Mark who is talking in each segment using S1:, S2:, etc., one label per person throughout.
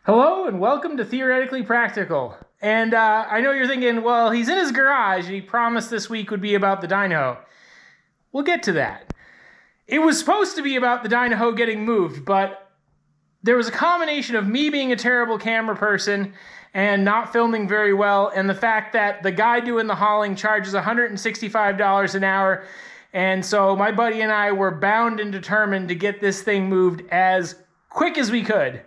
S1: Hello and welcome to Theoretically Practical. And I know you're thinking, well, he's in his garage and he promised this week would be about the Dynahoe. We'll get to that. It was supposed to be about the Dynahoe getting moved, but there was a combination of me being a terrible camera person and not filming very well, and the fact that the guy doing the hauling charges $165 an hour. And so my buddy and I were bound and determined to get this thing moved as quick as we could.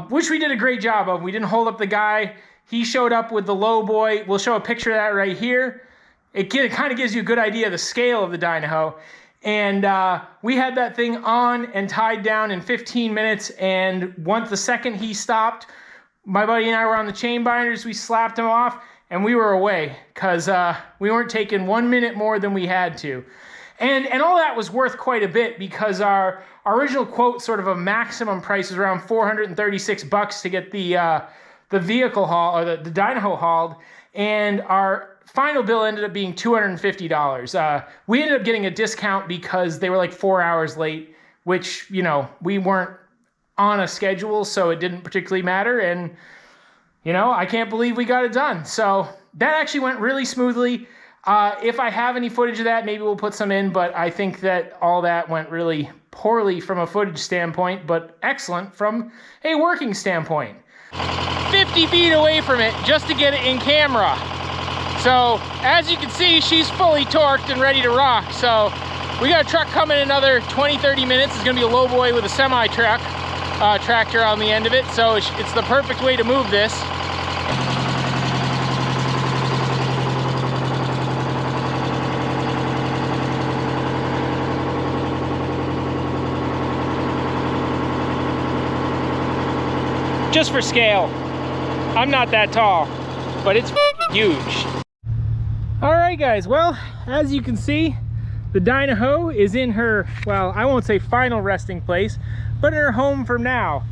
S1: Which we did a great job of. We didn't hold up the guy. He showed up with the low boy. We'll show a picture of that right here. It kind of gives you a good idea of the scale of the Dynahoe. And we had that thing on and tied down in 15 minutes. And the second he stopped, my buddy and I were on the chain binders. We slapped him off and we were away because we weren't taking 1 minute more than we had to. And all that was worth quite a bit because our original quote, sort of a maximum price, was around $436 to get the vehicle haul, or the Dynahoe hauled, and our final bill ended up being $250. We ended up getting a discount because they were like 4 hours late, which, you know, we weren't on a schedule, so it didn't particularly matter. And, you know, I can't believe we got it done. So that actually went really smoothly. If I have any footage of that, maybe we'll put some in, but I think that all that went really poorly from a footage standpoint, but excellent from a working standpoint. 50 feet away from it just to get it in camera. So as you can see, she's fully torqued and ready to rock. So we got a truck coming in another 20-30 minutes. It's gonna be a low boy with a semi truck tractor on the end of it. So it's the perfect way to move this. Just for scale, I'm not that tall, but it's huge. All right, guys, well, as you can see, the Dynahoe is in her, well, I won't say final resting place, but in her home for now.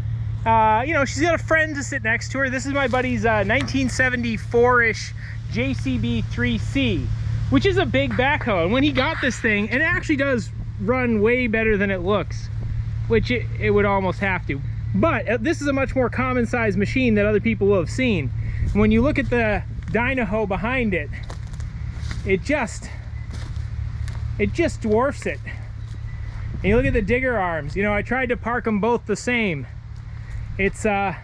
S1: You know, she's got a friend to sit next to her. This is my buddy's 1974-ish JCB 3C, which is a big backhoe. And when he got this thing, and it actually does run way better than it looks, which it would almost have to. But this is a much more common sized machine that other people will have seen. When you look at the Dynahoe behind it, it just dwarfs it. And you look at the digger arms. You know, I tried to park them both the same. It's a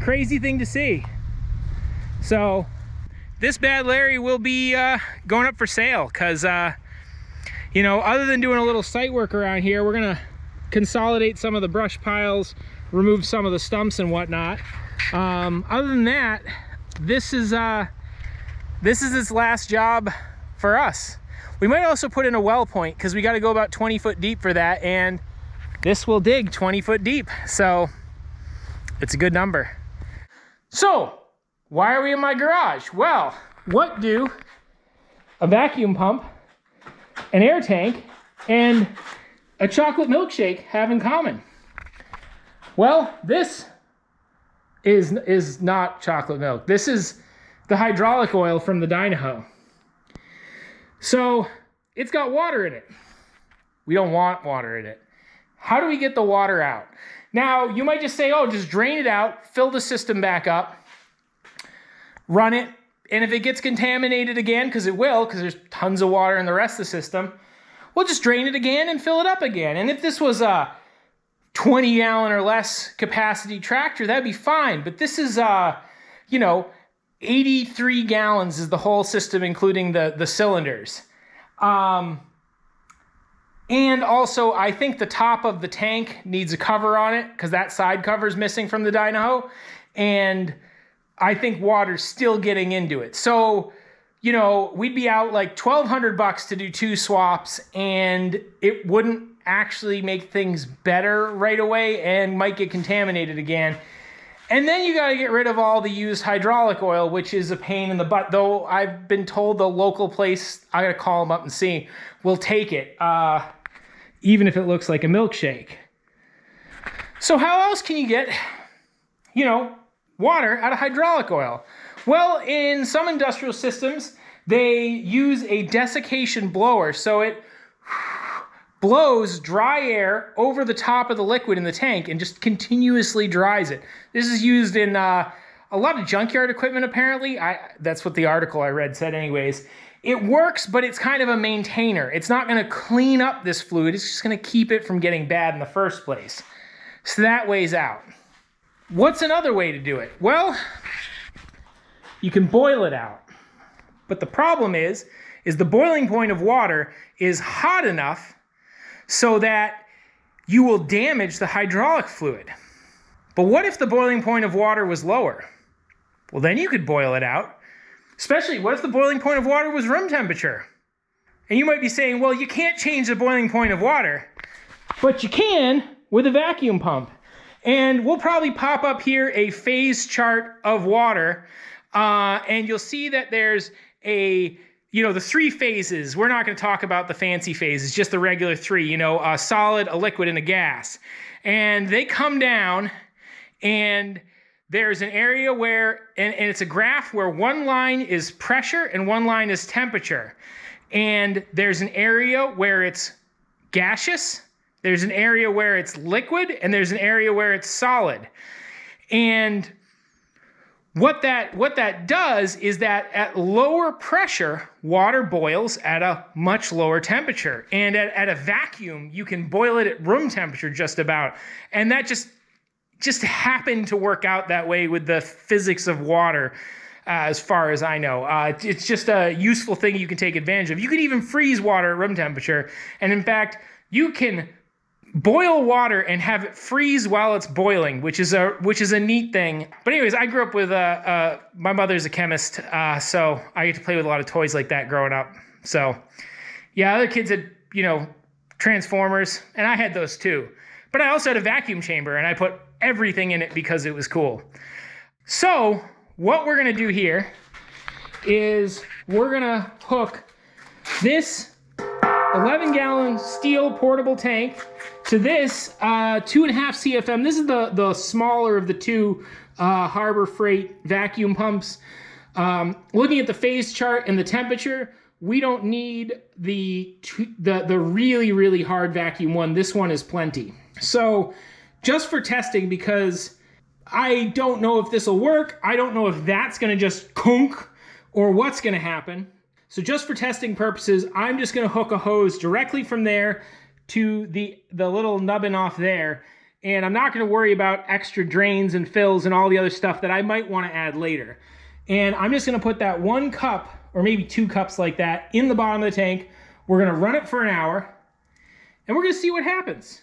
S1: crazy thing to see. So this Bad Larry will be going up for sale because, you know, other than doing a little site work around here, we're gonna consolidate some of the brush piles, remove some of the stumps and whatnot. Other than that, this is its last job for us. We might also put in a well point because we got to go about 20 foot deep for that, and this will dig 20 foot deep, so it's a good number. So why are we in my garage? Well, what do a vacuum pump, an air tank, and a chocolate milkshake have in common? Well, this is not chocolate milk. This is the hydraulic oil from the Dynahoe. So it's got water in it. We don't want water in it. How do we get the water out? Now, you might just say, oh, just drain it out, fill the system back up, run it, and if it gets contaminated again, because it will, because there's tons of water in the rest of the system, we'll just drain it again and fill it up again. And if this was a 20 gallon or less capacity tractor, that'd be fine. But this is, you know, 83 gallons is the whole system, including the cylinders. And also, I think the top of the tank needs a cover on it because that side cover is missing from the Dynahoe. And I think water's still getting into it. So, you know, we'd be out like $1,200 to do 2 swaps, and it wouldn't actually make things better right away and might get contaminated again. And then you got to get rid of all the used hydraulic oil, which is a pain in the butt. Though I've been told the local place, I got to call them up and see, will take it, even if it looks like a milkshake. So how else can you get, you know, water out of hydraulic oil? Well, in some industrial systems, they use a desiccation blower. So it blows dry air over the top of the liquid in the tank and just continuously dries it. This is used in a lot of junkyard equipment, apparently. That's what the article I read said anyways. It works, but it's kind of a maintainer. It's not going to clean up this fluid. It's just going to keep it from getting bad in the first place. So that weighs out. What's another way to do it? Well, you can boil it out. But the problem is the boiling point of water is hot enough so that you will damage the hydraulic fluid. But what if the boiling point of water was lower? Well, then you could boil it out. Especially, what if the boiling point of water was room temperature? And you might be saying, well, you can't change the boiling point of water, but you can with a vacuum pump. And we'll probably pop up here a phase chart of water, and you'll see that there's the 3 phases. We're not going to talk about the fancy phases, just the regular 3, a solid, a liquid, and a gas. And they come down, and there's an area where, and it's a graph where one line is pressure and one line is temperature. And there's an area where it's gaseous, there's an area where it's liquid, and there's an area where it's solid. And what that does is that at lower pressure, water boils at a much lower temperature. And at a vacuum, you can boil it at room temperature just about. And that just happened to work out that way with the physics of water, as far as I know. It's just a useful thing you can take advantage of. You can even freeze water at room temperature. And in fact, you can boil water and have it freeze while it's boiling, which is a neat thing. But anyways, I grew up with my mother's a chemist, so I get to play with a lot of toys like that growing up. So yeah, other kids had Transformers, and I had those too. But I also had a vacuum chamber, and I put everything in it because it was cool. So what we're gonna do here is we're gonna hook this 11-gallon steel portable tank to this 2.5 CFM. This is the smaller of the two Harbor Freight vacuum pumps. Looking at the phase chart and the temperature, we don't need the really, really hard vacuum one. This one is plenty. So just for testing, because I don't know if this will work. I don't know if that's going to just kunk or what's going to happen. So just for testing purposes, I'm just going to hook a hose directly from there to the little nubbin off there. And I'm not going to worry about extra drains and fills and all the other stuff that I might want to add later. And I'm just going to put that 1 cup or maybe 2 cups like that in the bottom of the tank. We're going to run it for an hour and we're going to see what happens.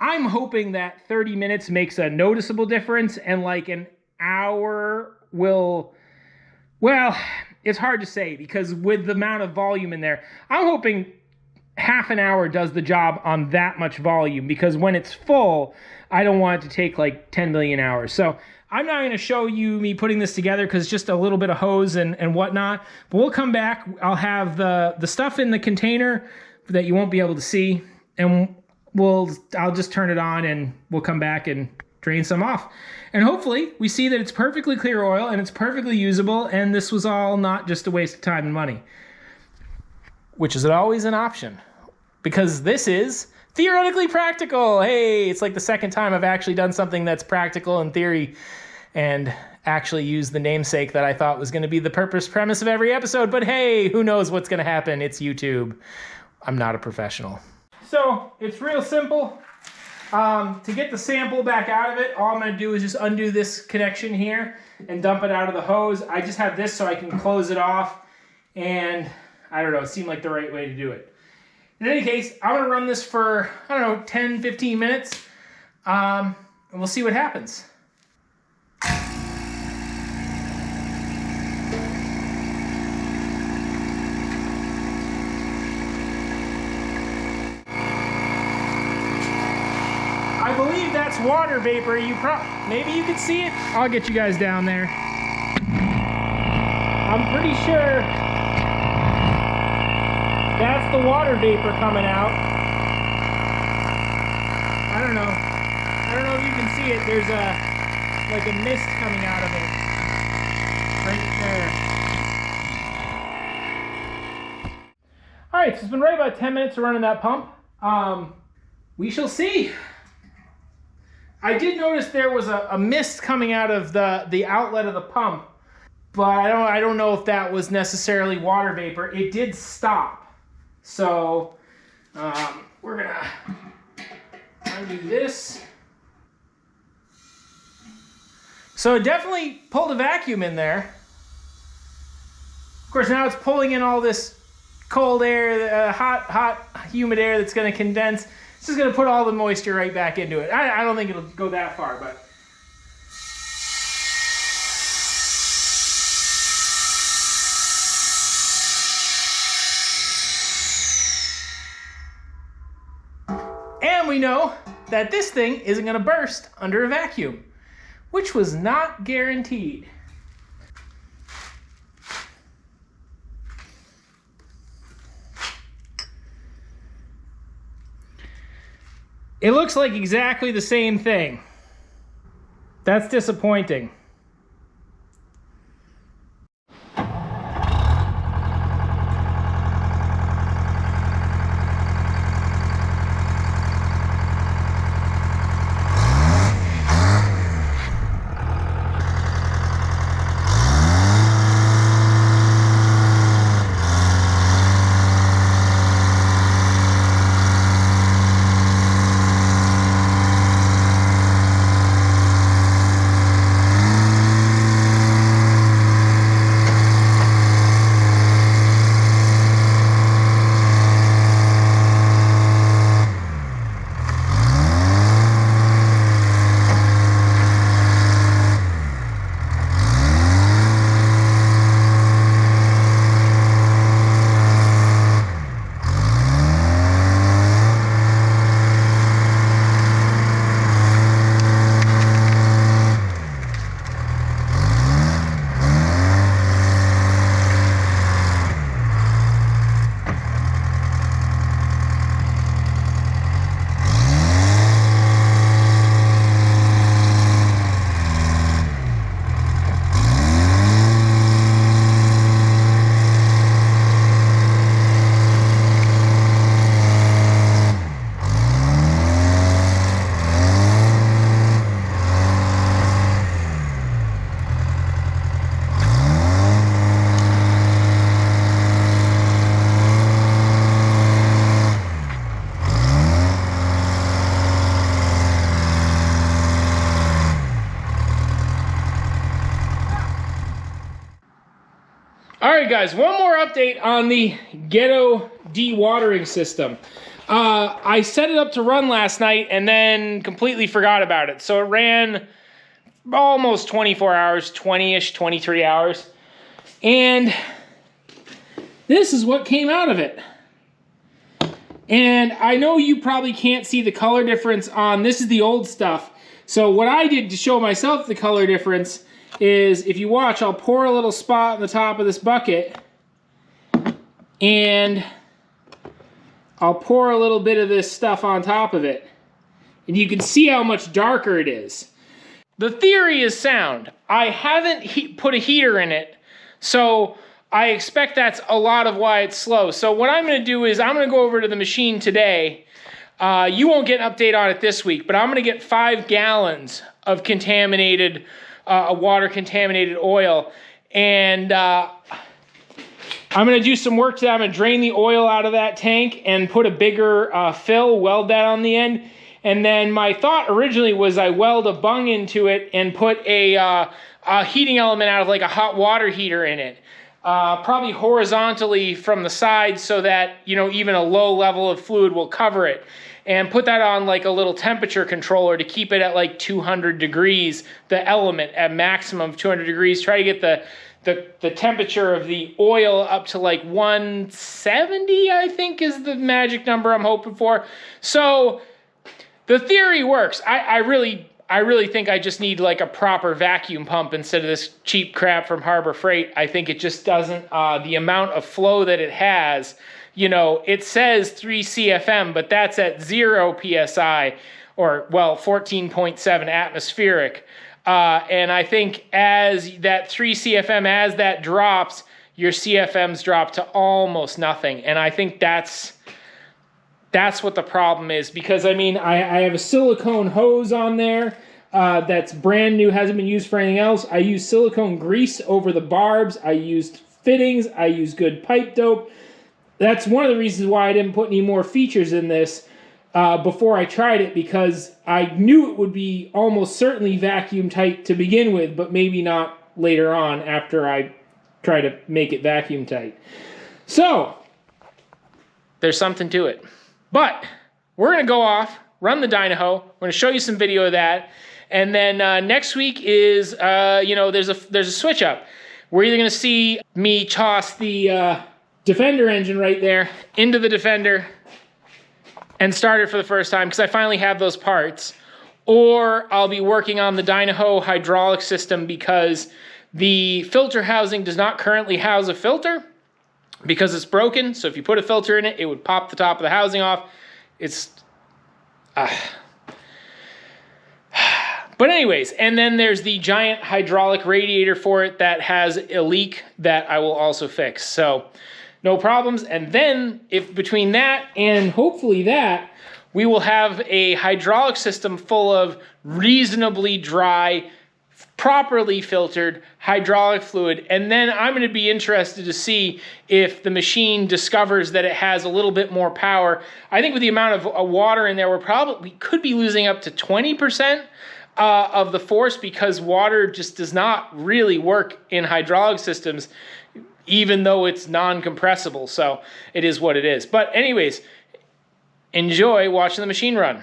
S1: I'm hoping that 30 minutes makes a noticeable difference and like an hour will, well, it's hard to say because with the amount of volume in there, I'm hoping half an hour does the job on that much volume, because when it's full, I don't want it to take like 10 million hours. So I'm not going to show you me putting this together because it's just a little bit of hose and whatnot. But we'll come back. I'll have the stuff in the container that you won't be able to see, and I'll just turn it on and we'll come back and drain some off. And hopefully we see that it's perfectly clear oil and it's perfectly usable, and this was all not just a waste of time and money, which is always an option, because this is theoretically practical. Hey, it's like the second time I've actually done something that's practical in theory and actually used the namesake that I thought was going to be the premise of every episode. But hey, who knows what's going to happen? It's YouTube. I'm not a professional. So it's real simple. To get the sample back out of it, all I'm going to do is just undo this connection here and dump it out of the hose. I just have this so I can close it off, and I don't know, it seemed like the right way to do it. In any case, I'm going to run this for, 10, 15 minutes, and we'll see what happens. I believe that's water vapor. Maybe you can see it. I'll get you guys down there. I'm pretty sure that's the water vapor coming out. I don't know if you can see it. There's like a mist coming out of it right there. All right, so it's been right about 10 minutes of running that pump. We shall see. I did notice there was a mist coming out of the outlet of the pump, but I don't know if that was necessarily water vapor. It did stop. So we're gonna undo this. So it definitely pulled a vacuum in there. Of course, now it's pulling in all this cold air, hot, humid air that's going to condense. It's just going to put all the moisture right back into it. I don't think it'll go that far, but... And we know that this thing isn't going to burst under a vacuum, which was not guaranteed. It looks like exactly the same thing. That's disappointing. All right, guys, one more update on the ghetto dewatering system. I set it up to run last night and then completely forgot about it. So it ran almost 24 hours, 20-ish, 23 hours. And this is what came out of it. And I know you probably can't see the color difference on, this is the old stuff. So what I did to show myself the color difference is, if you watch, I'll pour a little spot on the top of this bucket and I'll pour a little bit of this stuff on top of it. And you can see how much darker it is. The theory is sound. I haven't put a heater in it, so I expect that's a lot of why it's slow. So what I'm going to do is I'm going to go over to the machine today. You won't get an update on it this week, but I'm going to get 5 gallons of contaminated water-contaminated oil, and I'm going to do some work to that. I'm going to drain the oil out of that tank and put a bigger fill, weld that on the end. And then my thought originally was I weld a bung into it and put a heating element out of like a hot water heater in it. Probably horizontally from the side so that, you know, even a low level of fluid will cover it. And put that on like a little temperature controller to keep it at like 200 degrees, the element at maximum of 200 degrees. Try to get the temperature of the oil up to like 170, I think is the magic number I'm hoping for. So the theory works. I really think I just need like a proper vacuum pump instead of this cheap crap from Harbor Freight. I think it just doesn't, the amount of flow that it has, you know, it says 3 CFM, but that's at 0 PSI, or, well, 14.7 atmospheric. And I think as that 3 CFM, as that drops, your CFMs drop to almost nothing. And I think that's That's what the problem is, because I mean, I have a silicone hose on there that's brand new, hasn't been used for anything else. I use silicone grease over the barbs. I used fittings. I used good pipe dope. That's one of the reasons why I didn't put any more features in this before I tried it, because I knew it would be almost certainly vacuum tight to begin with, but maybe not later on after I try to make it vacuum tight. So there's something to it. But we're going to go off, run the Dynahoe. We're going to show you some video of that. And then next week is, there's a switch up. We're either going to see me toss the Defender engine right there into the Defender and start it for the first time, because I finally have those parts. Or I'll be working on the Dynahoe hydraulic system, because the filter housing does not currently house a filter, because it's broken. So if you put a filter in it, it would pop the top of the housing off. It's but anyways, and then there's the giant hydraulic radiator for it that has a leak that I will also fix. So no problems. And then if between that and hopefully that, we will have a hydraulic system full of reasonably dry, properly filtered hydraulic fluid. And then I'm going to be interested to see if the machine discovers that it has a little bit more power. I think with the amount of water in there, we could be losing up to 20% of the force, because water just does not really work in hydraulic systems, even though it's non-compressible. So it is what it is. But anyways, enjoy watching the machine run.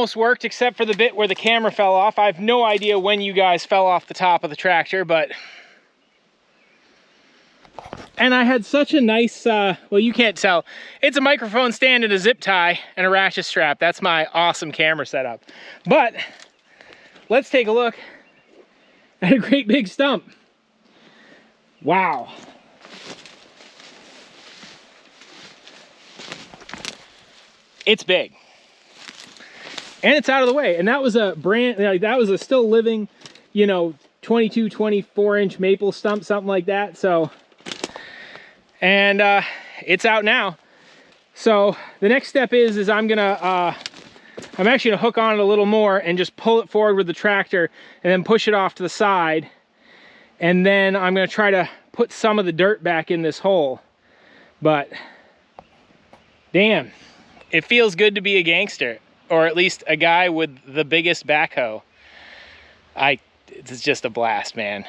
S1: almost worked except for the bit where the camera fell off. I have no idea when you guys fell off the top of the tractor, but... And I had such a nice, well, you can't tell. It's a microphone stand and a zip tie and a ratchet strap. That's my awesome camera setup. But let's take a look at a great big stump. Wow. It's big. And it's out of the way. And that was a brand, like, that was a still living, you know, 22, 24 inch maple stump, something like that. So... And it's out now. So the next step is I'm actually gonna hook on it a little more and just pull it forward with the tractor and then push it off to the side. And then I'm gonna try to put some of the dirt back in this hole. But damn, it feels good to be a gangster, or at least a guy with the biggest backhoe. It's just a blast, man.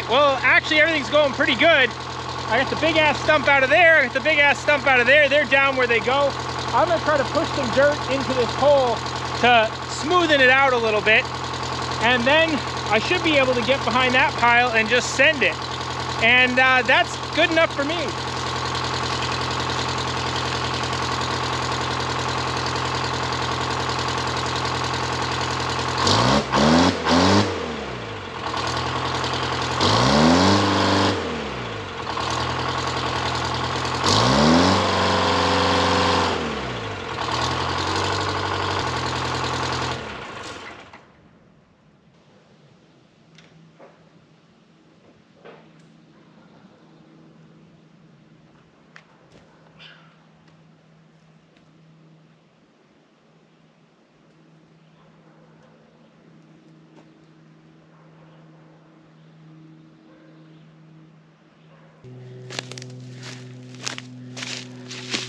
S1: Well, actually everything's going pretty good. I got the big ass stump out of there, I got the big ass stump out of there. They're down where they go. I'm gonna try to push some dirt into this hole to smoothen it out a little bit. And then I should be able to get behind that pile and just send it. And that's good enough for me.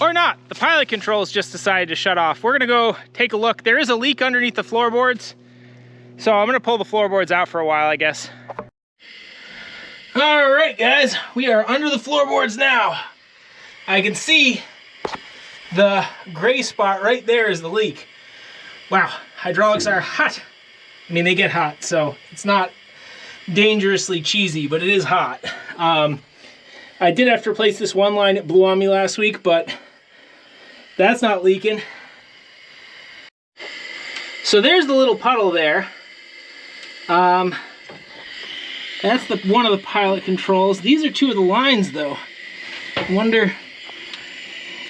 S1: Or not, the pilot controls just decided to shut off. We're gonna go take a look. There is a leak underneath the floorboards, so I'm gonna pull the floorboards out for a while, I guess. All right, guys, we are under the floorboards now. I can see the gray spot right there is the leak. Wow, hydraulics are hot. I mean, they get hot, so it's not dangerously cheesy, but it is hot. I did have to replace this one line. It blew on me last week, but that's not leaking. So there's the little puddle there. That's one of the pilot controls. These are two of the lines, though. I wonder if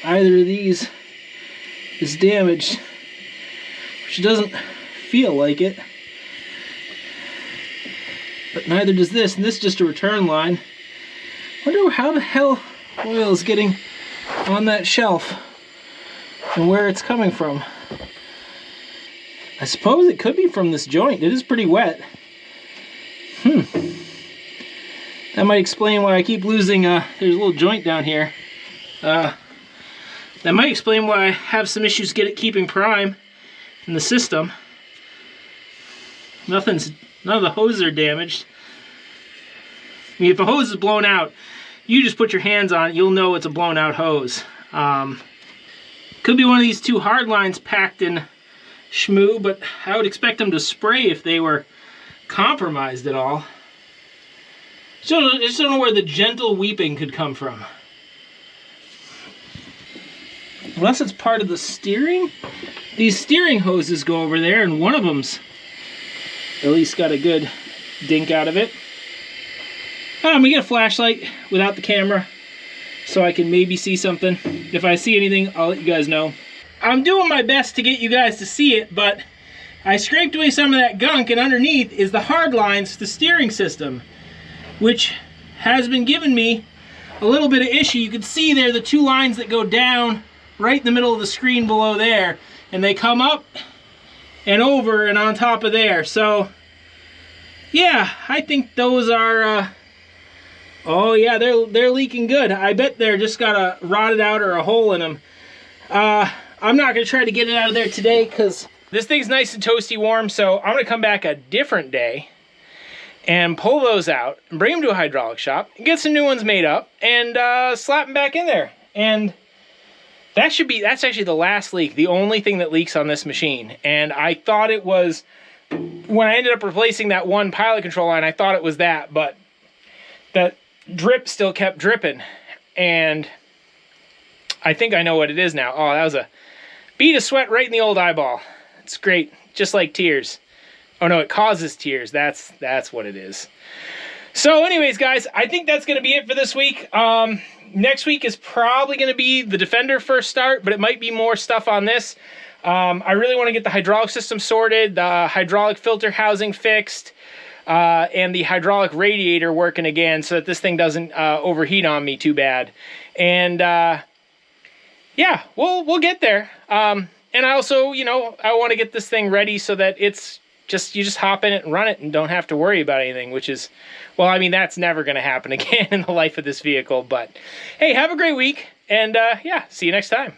S1: either of these is damaged, which doesn't feel like it. But neither does this, and this is just a return line. I wonder how the hell oil is getting on that shelf and where it's coming from. I suppose it could be from this joint. It is pretty wet. That might explain why I keep losing, there's a little joint down here. That might explain why I have some issues keeping prime in the system. None of the hoses are damaged. I mean, if a hose is blown out, you just put your hands on it, you'll know it's a blown out hose. Could be one of these two hard lines packed in schmoo, but I would expect them to spray if they were compromised at all. I just don't know where the gentle weeping could come from. Unless it's part of the steering. These steering hoses go over there, and one of them's at least got a good dink out of it. I'm gonna get a flashlight without the camera so I can maybe see something. If I see anything, I'll let you guys know. I'm doing my best to get you guys to see it, but I scraped away some of that gunk, and underneath is the hard lines to the steering system, which has been giving me a little bit of issue. You can see there the two lines that go down right in the middle of the screen below there, and they come up and over and on top of there. So yeah, I think those are oh yeah, they're leaking good. I bet they're just got a rotted out or a hole in them. I'm not gonna try to get it out of there today because this thing's nice and toasty warm, so I'm gonna come back a different day and pull those out and bring them to a hydraulic shop and get some new ones made up and slap them back in there. And that's actually the last leak, the only thing that leaks on this machine. And I thought it was, when I ended up replacing that one pilot control line, I thought it was that, but that drip still kept dripping. And I think I know what it is now. Oh, that was a bead of sweat right in the old eyeball. It's great, just like tears. Oh no, it causes tears. That's what it is. So anyways, guys, I think that's going to be it for this week. Next week is probably going to be the Defender first start, but it might be more stuff on this. I really want to get the hydraulic system sorted, the hydraulic filter housing fixed, and the hydraulic radiator working again so that this thing doesn't overheat on me too bad. And yeah, we'll get there. And I also, you know, I want to get this thing ready so that it's you just hop in it and run it and don't have to worry about anything, which is, well, I mean, that's never going to happen again in the life of this vehicle. But hey, have a great week, and yeah, see you next time.